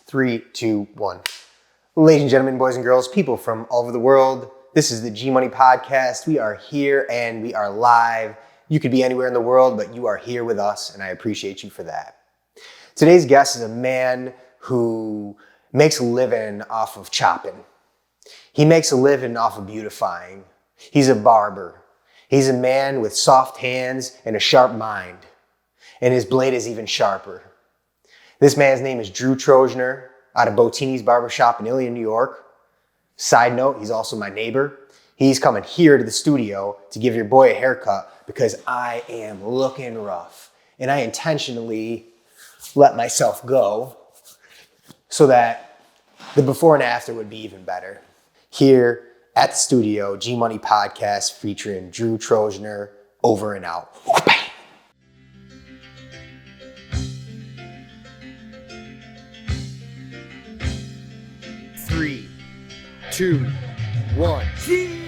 3, 2, 1. Ladies and gentlemen, boys and girls, people from all over the world, this is the G Money Podcast. We are here and we are live. You could be anywhere in the world, but you are here with us, and I appreciate you for that. Today's guest is a man who makes a living off of chopping. He makes a living off of beautifying. He's a barber. He's a man with soft hands and a sharp mind, and his blade is even sharper. This man's name is Drew Trojnar out of Bottini's Barbershop in Ilion, New York. Side note, he's also my neighbor. He's coming here to the studio to give your boy a haircut because I am looking rough. And I intentionally let myself go so that the before and after would be even better. Here at the studio, G Money Podcast featuring Drew Trojnar, over and out. Bang. 3, 2, 1. G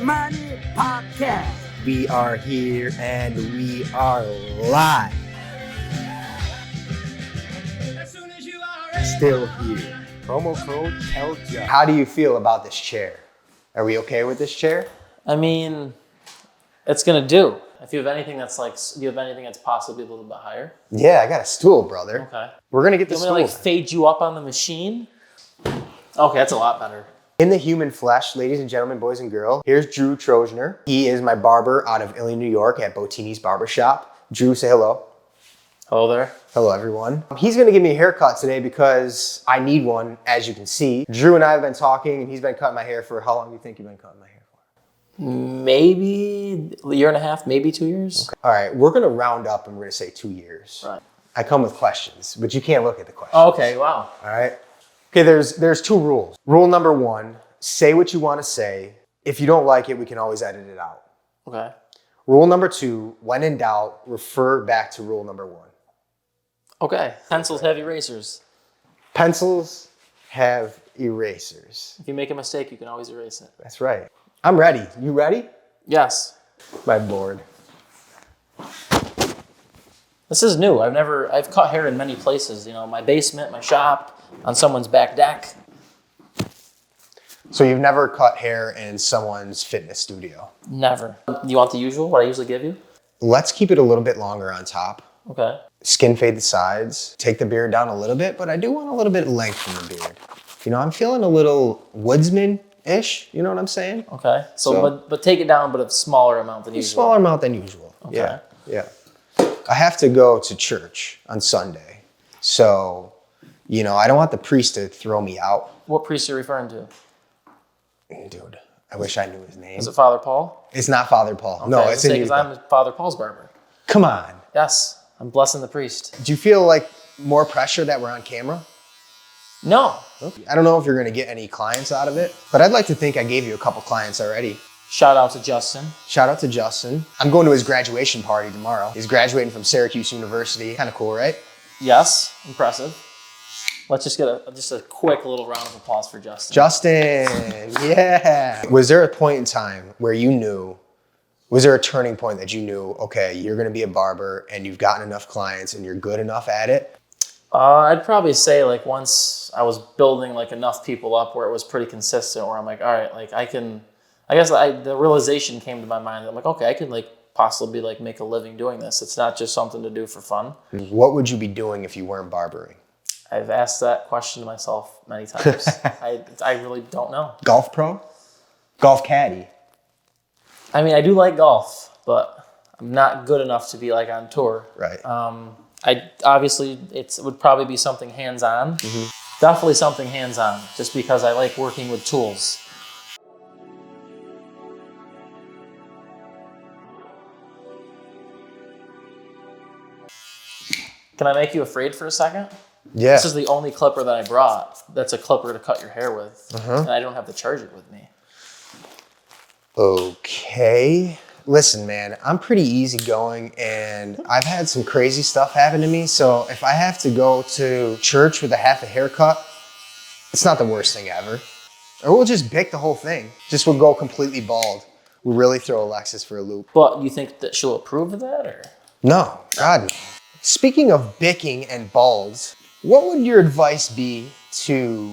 Money Podcast. We are here and we are live. Still here. Promo code TELLJUST. How do you feel about this chair? Are we okay with this chair? I mean, it's gonna do. If you have anything that's like, do you have anything that's possibly a little bit higher? Yeah, I got a stool, brother. Okay. We're gonna get the You stool. want me to like fade you up on the machine? Okay, that's a lot better. In the human flesh, ladies and gentlemen, boys and girls, here's Drew Trojnar. He is my barber out of Ilion, New York at Bottini's Barbershop. Drew, say hello. Hello there. Hello, everyone. He's gonna give me a haircut today because I need one, as you can see. Drew and I have been talking, and he's been cutting my hair for how long do you think you've been cutting my hair for? Maybe a year and a half, maybe 2 years. Okay. All right, we're gonna round up and we're gonna say 2 years. Right. I come with questions, but you can't look at the questions. Oh, okay, wow. All right. Okay, there's 2 rules. Rule number 1, say what you want to say. If you don't like it, we can always edit it out. Okay. Rule number 2, when in doubt, refer back to rule number 1. Okay. Pencils have erasers. Pencils have erasers. If you make a mistake, you can always erase it. That's right. I'm ready. You ready? Yes. My board. This is new. I've cut hair in many places. You know, my basement, my shop, on someone's back deck. So you've never cut hair in someone's fitness studio? Never. You want the usual, what I usually give you? Let's keep it a little bit longer on top. Okay. Skin fade the sides. Take the beard down a little bit, but I do want a little bit of length from the beard. You know, I'm feeling a little woodsman-ish. You know what I'm saying? Okay. So but take it down, but a smaller amount than A usual. smaller amount than usual. Okay. Yeah. I have to go to church on Sunday. So, you know, I don't want the priest to throw me out. What priest are you referring to? Dude, I wish I knew his name. Is it Father Paul? It's not Father Paul. Okay, No, it's in because I'm Father Paul's barber. Come on. Yes, I'm blessing the priest. Do you feel like more pressure that we're on camera? No. I don't know if you're going to get any clients out of it, but I'd like to think I gave you a couple clients already. Shout out to Justin. Shout out to Justin. I'm going to his graduation party tomorrow. He's graduating from Syracuse University. Kind of cool, right? Yes, impressive. Let's just get a quick little round of applause for Justin. Justin, yeah. Was there a point in time where you knew, was there a turning point that you knew, okay, you're going to be a barber and you've gotten enough clients and you're good enough at it? I'd probably say like once I was building like enough people up where it was pretty consistent, where I'm like, all right, like the realization came to my mind that I'm like, okay, I can like possibly like make a living doing this. It's not just something to do for fun. What would you be doing if you weren't barbering? I've asked that question to myself many times. I really don't know. Golf pro? Golf caddy? I mean, I do like golf, but I'm not good enough to be like on tour. Right. It would probably be something hands-on. Mm-hmm. Definitely something hands-on, just because I like working with tools. Can I make you afraid for a second? Yeah. This is the only clipper that I brought. That's a clipper to cut your hair with. And I don't have to charge it with me. Okay. Listen, man, I'm pretty easygoing and I've had some crazy stuff happen to me. So if I have to go to church with a half a haircut, it's not the worst thing ever. Or we'll just bick the whole thing. Just we'll go completely bald. We'll really throw Alexis for a loop. But you think that she'll approve of that, or? No, God, no. Speaking of bicking and balds, What would your advice be to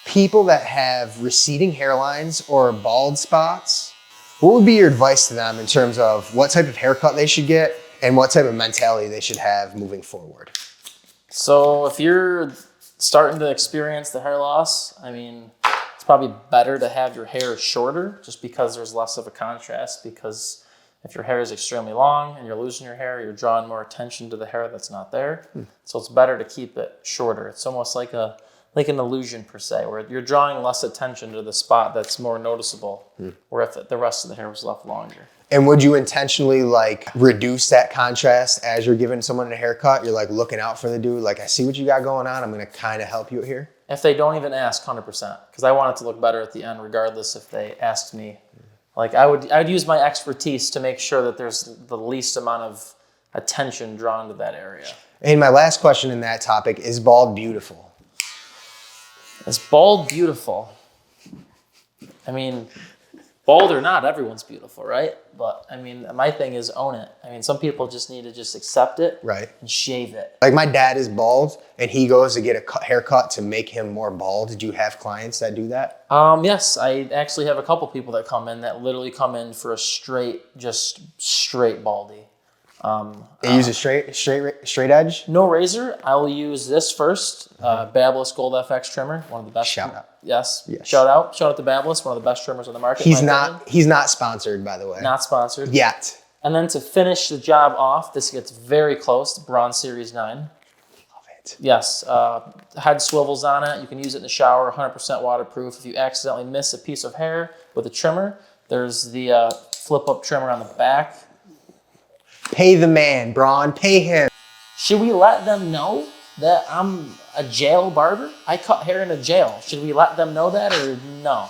people that have receding hairlines or bald spots? What would be your advice to them in terms of what type of haircut they should get and what type of mentality they should have moving forward? So if you're starting to experience the hair loss, I mean, it's probably better to have your hair shorter just because there's less of a contrast, because if your hair is extremely long and you're losing your hair, you're drawing more attention to the hair that's not there. So it's better to keep it shorter. It's almost like an illusion per se, where you're drawing less attention to the spot that's more noticeable, where if the rest of the hair was left longer. And would you intentionally like reduce that contrast as you're giving someone a haircut? You're like looking out for the dude, like I see what you got going on, I'm gonna kind of help you here? If they don't even ask, 100%, because I want it to look better at the end regardless if they asked me. Like I'd use my expertise to make sure that there's the least amount of attention drawn to that area. And my last question in that topic, is bald beautiful? Is bald beautiful? I mean, bald or not, everyone's beautiful, right? But I mean, my thing is own it. I mean, some people just need to just accept it, right, and shave it. Like my dad is bald and he goes to get a haircut to make him more bald. Did you have clients that do that? Yes, I actually have a couple people that come in that literally come in for a straight baldy. They use a straight edge? No razor. I will use this first. Babyliss Gold FX trimmer, one of the best. Shout out. Yes. Shout out to Babyliss, one of the best trimmers on the market. He's not sponsored, by the way. Not sponsored. Yet. And then to finish the job off, this gets very close to Bronze Series 9. Love it. Yes. Head swivels on it. You can use it in the shower, 100% waterproof. If you accidentally miss a piece of hair with a trimmer, there's the flip-up trimmer on the back. Pay the man, Braun. Pay him. Should we let them know that I'm a jail barber? I cut hair in a jail. Should we let them know that or no?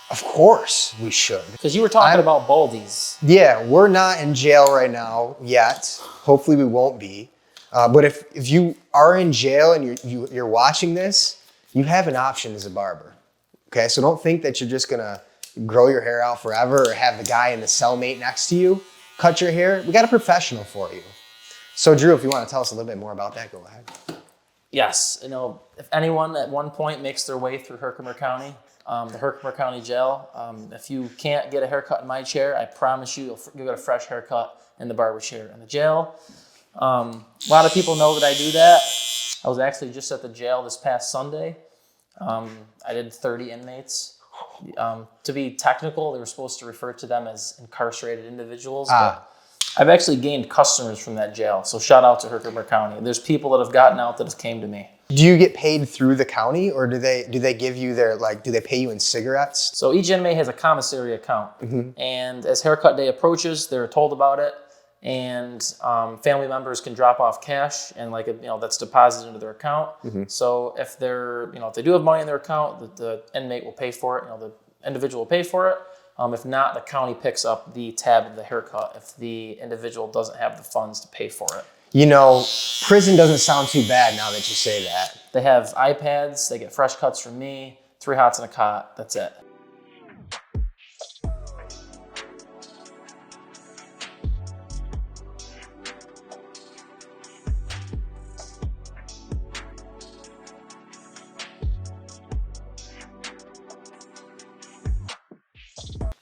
Of course we should. Because you were talking about baldies. Yeah, we're not in jail right now yet. Hopefully we won't be. But if you are in jail and you're watching this, you have an option as a barber. Okay, so don't think that you're just gonna grow your hair out forever or have the guy in the cellmate next to you cut your hair. We got a professional for you. So Drew, if you want to tell us a little bit more about that, go ahead. Yes, if anyone at one point makes their way through Herkimer County, the Herkimer County Jail, if you can't get a haircut in my chair, I promise you, you'll get a fresh haircut in the barber chair in the jail. A lot of people know that I do that. I was actually just at the jail this past Sunday. I did 30 inmates. To be technical, they were supposed to refer to them as incarcerated individuals. But I've actually gained customers from that jail. So shout out to Herkimer County. There's people that have gotten out that have came to me. Do you get paid through the county or do they give you do they pay you in cigarettes? So each inmate has a commissary account. And as haircut day approaches, they're told about it. And family members can drop off cash and that's deposited into their account. So if if they do have money in their account, the inmate will pay for it. The individual will pay for it. If not, the county picks up the tab of the haircut if the individual doesn't have the funds to pay for it. Prison doesn't sound too bad now that you say that. They have iPads. They get fresh cuts from me. 3 hots and a cot. That's it.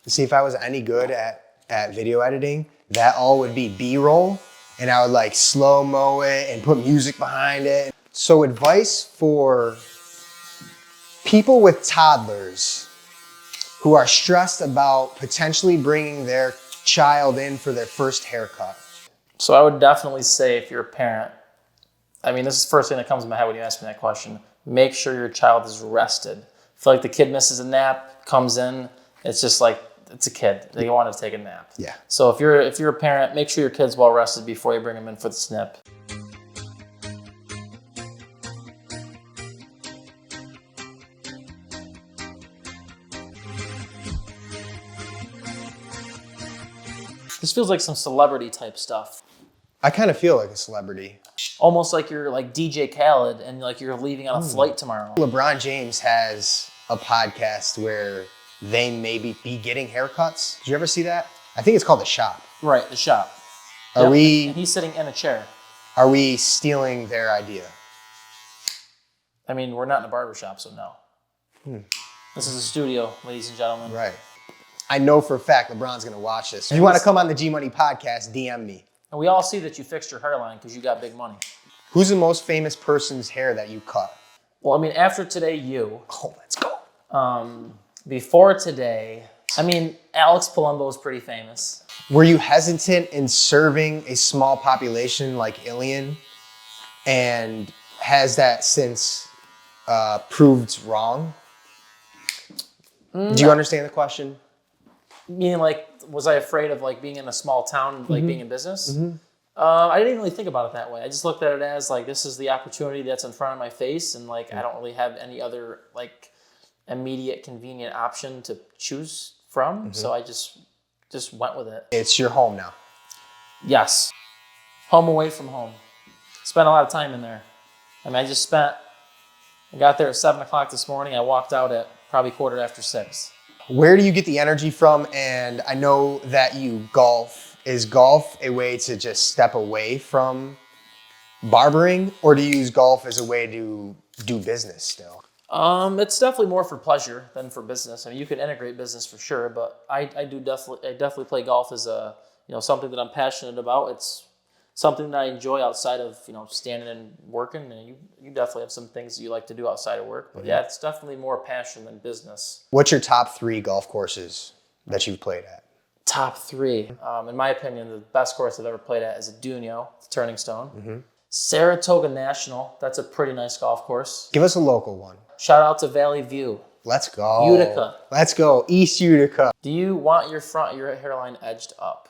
See, if I was any good at video editing, that all would be B-roll, and I would slow-mo it and put music behind it. So advice for people with toddlers who are stressed about potentially bringing their child in for their first haircut. So I would definitely say if you're a parent, this is the first thing that comes to my head when you ask me that question, make sure your child is rested. I feel like the kid misses a nap, comes in, it's just it's a kid. They want to take a nap. Yeah. So if you're a parent, make sure your kid's well rested before you bring them in for the snip. This feels like some celebrity type stuff. I kind of feel like a celebrity. Almost like you're like DJ Khaled and you're leaving on a flight tomorrow. LeBron James has a podcast where they maybe be getting haircuts. Did you ever see that? I think it's called The Shop. Right, The Shop. And he's sitting in a chair. Are we stealing their idea? I mean, we're not in a barbershop, so no. This is a studio, ladies and gentlemen. Right. I know for a fact LeBron's going to watch this. If you want to come on the G Money podcast, DM me. And we all see that you fixed your hairline because you got big money. Who's the most famous person's hair that you cut? Well, I mean, after today, you. Oh, let's go. Before today, I mean, Alex Palumbo is pretty famous. Were you hesitant in serving a small population like Ilion? And has that since proved wrong? Do you understand the question? Meaning, like, was I afraid of like being in a small town, like being in business? I didn't even really think about it that way. I just looked at it as like, this is the opportunity that's in front of my face, and like I don't really have any other like immediate convenient option to choose from. So I just went with it. It's your home now. Yes, home away from home. Spent a lot of time in there. I mean, I got there at 7 o'clock this morning. I walked out at probably 6:15. Where do you get the energy from? And I know that you golf. Is golf a way to just step away from barbering, or do you use golf as a way to do business still? It's definitely more for pleasure than for business. I mean, you can integrate business for sure, but I definitely play golf as a, something that I'm passionate about. It's something that I enjoy outside of, standing and working, and you definitely have some things that you like to do outside of work. But yeah, it's definitely more passion than business. What's your top 3 golf courses that you've played at? Top 3. In my opinion, the best course I've ever played at is at Dunio, Turning Stone. Saratoga National, that's a pretty nice golf course. Give us a local one. Shout out to Valley View. Let's go. Utica. Let's go. East Utica. Do you want your hairline edged up?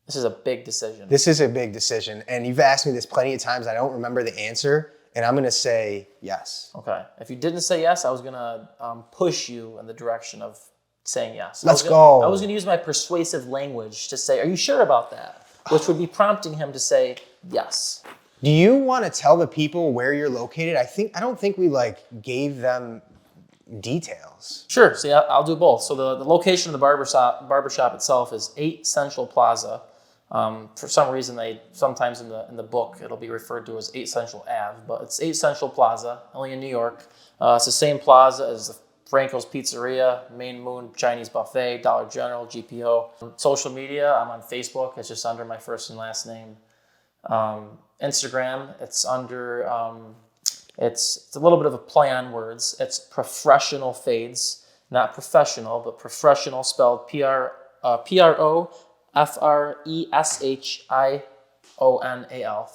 This is a big decision. This is a big decision. And you've asked me this plenty of times. I don't remember the answer. And I'm going to say yes. Okay. If you didn't say yes, I was going to push you in the direction of saying yes. Let's go. I was going to use my persuasive language to say, are you sure about that? Which would be prompting him to say yes. Do you want to tell the people where you're located? I don't think we gave them details. Sure. See, I'll do both. So the location of the barbershop itself is 8 Central Plaza. For some reason, sometimes in the book it'll be referred to as 8 Central Ave, but it's 8 Central Plaza, Ilion, New York. It's the same plaza as the Franco's Pizzeria, Main Moon Chinese Buffet, Dollar General, GPO. Social media, I'm on Facebook. It's just under my first and last name. Instagram, it's under, it's a little bit of a play on words. It's Professional Fades, not professional, but professional spelled Profressional,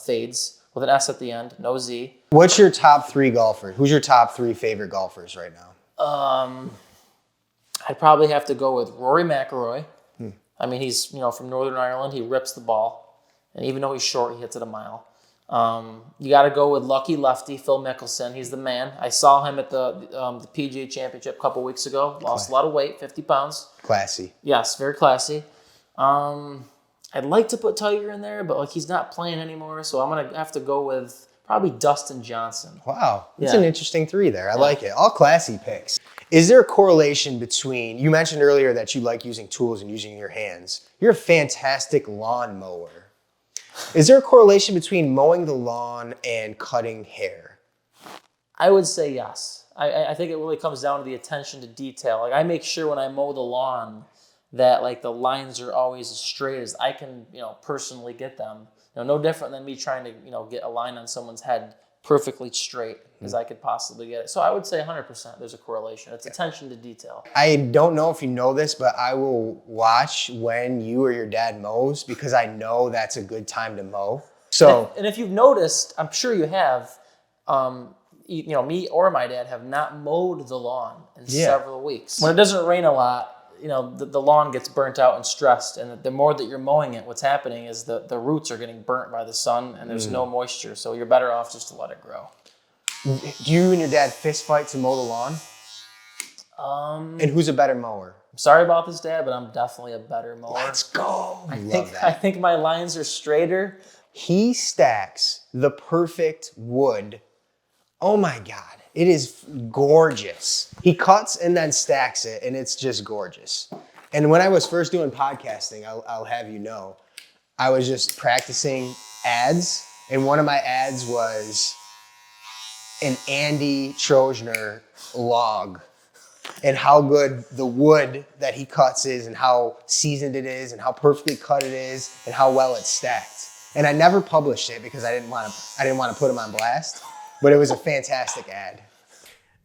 Fades, with an S at the end, no Z. What's your top 3 golfers? Who's your top 3 favorite golfers right now? I'd probably have to go with Rory McIlroy. I mean, he's from Northern Ireland. He rips the ball, and even though he's short, he hits it a mile. You got to go with lucky lefty Phil Mickelson. He's the man. I saw him at the PGA Championship a couple weeks ago. Lost a lot of weight, 50 pounds. Classy. Yes, very classy. I'd like to put Tiger in there, but he's not playing anymore, so I'm gonna have to go with probably Dustin Johnson. Wow, that's an interesting 3 there. I like it. All classy picks. Is there a correlation between, you mentioned earlier that you like using tools and using your hands. You're a fantastic lawn mower. Is there a correlation between mowing the lawn and cutting hair? I would say yes. I think it really comes down to the attention to detail. I make sure when I mow the lawn that the lines are always as straight as I can, personally get them. No different than me trying to, get a line on someone's head perfectly straight as I could possibly get it. So I would say 100% there's a correlation. It's attention to detail. I don't know if you know this, but I will watch when you or your dad mows because I know that's a good time to mow. So, and if you've noticed, I'm sure you have, me or my dad have not mowed the lawn in several weeks. When it doesn't rain a lot, the lawn gets burnt out and stressed, and the more that you're mowing it, what's happening is the roots are getting burnt by the sun, and there's no moisture, so you're better off just to let it grow. Do you and your dad fist fight to mow the lawn? And who's a better mower? I'm sorry about this, Dad, but I'm definitely a better mower. Let's go. I think my lines are straighter. He stacks the perfect wood. Oh my God. It is gorgeous. He cuts and then stacks it, and it's just gorgeous. And when I was first doing podcasting, I'll have you know, I was just practicing ads, and one of my ads was an Andy Trojnar log and how good the wood that he cuts is and how seasoned it is and how perfectly cut it is and how well it's stacked. And I never published it because I didn't want to put him on blast, but it was a fantastic ad.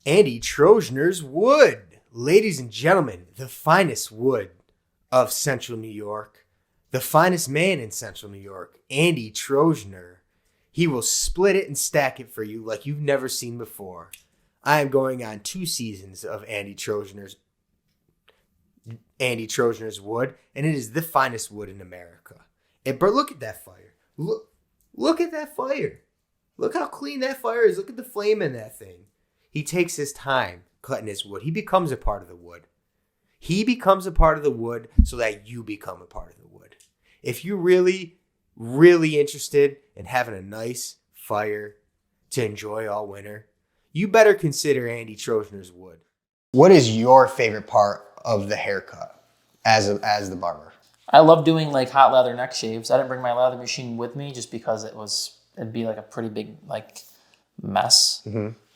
Andy Trojnar's wood. Ladies and gentlemen, the finest wood of Central New York. The finest man in Central New York, Andy Trojnar. He will split it and stack it for you like you've never seen before. I am going on 2 seasons of Andy Trojnar's wood, and it is the finest wood in America. But look at that fire. Look at that fire. Look how clean that fire is. Look at the flame in that thing. He takes his time cutting his wood. He becomes a part of the wood. He becomes a part of the wood so that you become a part of the wood. If you're really, really interested in having a nice fire to enjoy all winter, you better consider Andy Trojnar's wood. What is your favorite part of the haircut as the barber? I love doing like hot lather neck shaves. I didn't bring my lather machine with me just because it'd be like a pretty big like mess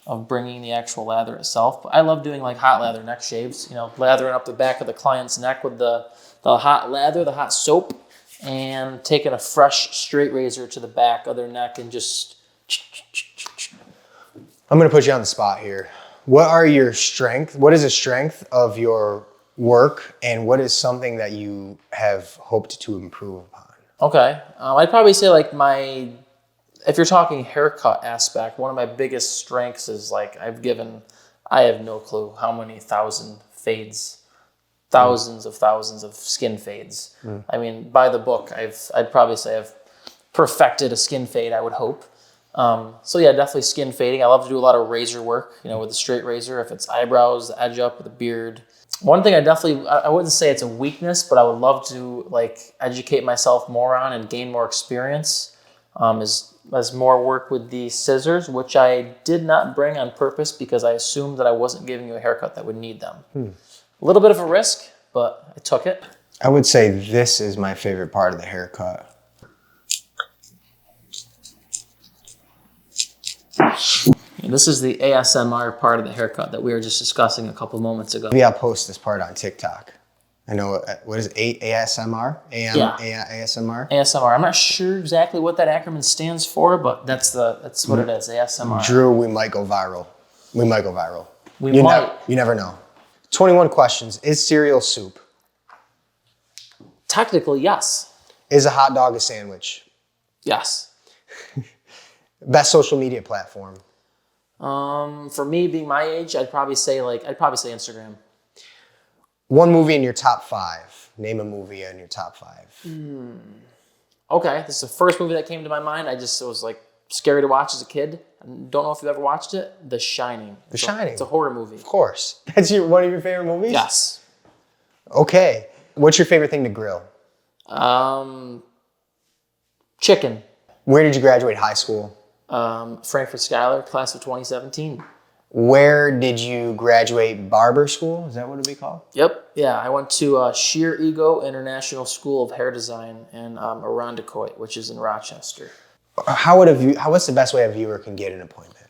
of bringing the actual lather itself. But I love doing like hot lather neck shaves, you know, lathering up the back of the client's neck with the hot lather, the hot soap, and taking a fresh straight razor to the back of their neck and just... I'm going to put you on the spot here. What is a strength of your work, and what is something that you have hoped to improve upon? Okay. I'd probably say like if you're talking haircut aspect, one of my biggest strengths is like I have no clue how many thousands of skin fades. I mean, by the book, I'd probably say I've perfected a skin fade, I would hope. So yeah, definitely skin fading. I love to do a lot of razor work, you know, with a straight razor, if it's eyebrows, the edge up, with a beard. One thing I wouldn't say it's a weakness, but I would love to like educate myself more on and gain more experience is more work with the scissors, which I did not bring on purpose because I assumed that I wasn't giving you a haircut that would need them. A little bit of a risk, but I took it. I would say this is my favorite part of the haircut. This is the ASMR part of the haircut that we were just discussing a couple moments ago. Maybe I'll post this part on TikTok. I know, what is it, ASMR? ASMR? ASMR. I'm not sure exactly what that acronym stands for, but that's what it is, ASMR. Drew, we might go viral. You never know. 21 questions. Is cereal soup? Technically, yes. Is a hot dog a sandwich? Yes. Best social media platform? For me, being my age, I'd probably say Instagram. One movie in your top 5. Name a movie in your top 5. Okay, this is the first movie that came to my mind. It was like scary to watch as a kid. I don't know if you've ever watched it. The Shining. It's a horror movie. Of course. That's one of your favorite movies? Yes. Okay. What's your favorite thing to grill? Chicken. Where did you graduate high school? Frankfurt Schuyler, class of 2017. Where did you graduate barber school? Is that what it'd be called? Yep. Yeah, I went to Sheer Ego International School of Hair Design in Irondequoit, which is in Rochester. What's the best way a viewer can get an appointment?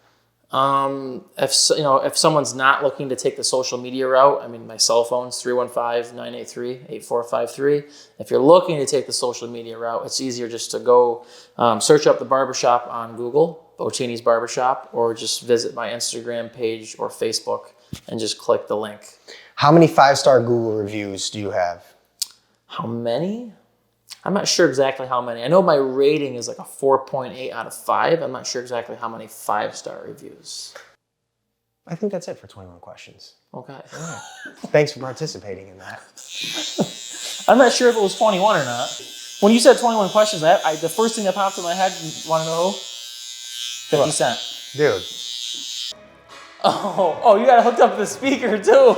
If someone's not looking to take the social media route, I mean, my cell phone's 315-983-8453. If you're looking to take the social media route, it's easier just to go search up the barbershop on Google, Bottini's Barbershop, or just visit my Instagram page or Facebook and just click the link. How many 5-star Google reviews do you have? How many? I'm not sure exactly how many. I know my rating is like a 4.8 out of 5. I'm not sure exactly how many 5-star reviews. I think that's it for 21 questions. Okay. All right. Thanks for participating in that. I'm not sure if it was 21 or not. When you said 21 questions, the first thing that popped in my head, you want to know who? 50 Cent. Dude. Oh, you got to hook up the speaker too.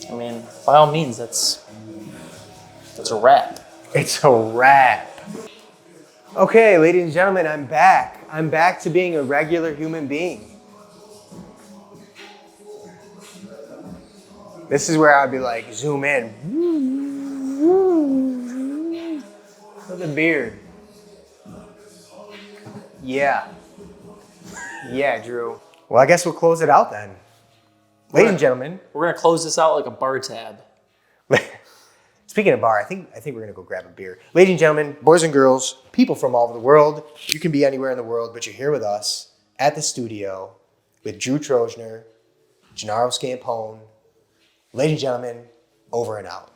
I mean, by all means, that's a wrap. It's a wrap. Okay, ladies and gentlemen, I'm back. I'm back to being a regular human being. This is where I'd be like, zoom in. With the beard. Yeah. Yeah, Drew. Well, I guess we'll close it out then. Ladies and gentlemen. We're gonna close this out like a bar tab. Speaking of bar, I think we're gonna go grab a beer. Ladies and gentlemen, boys and girls, people from all over the world. You can be anywhere in the world, but you're here with us at the studio with Drew Trojnar, Gennaro Scampone. Ladies and gentlemen, over and out.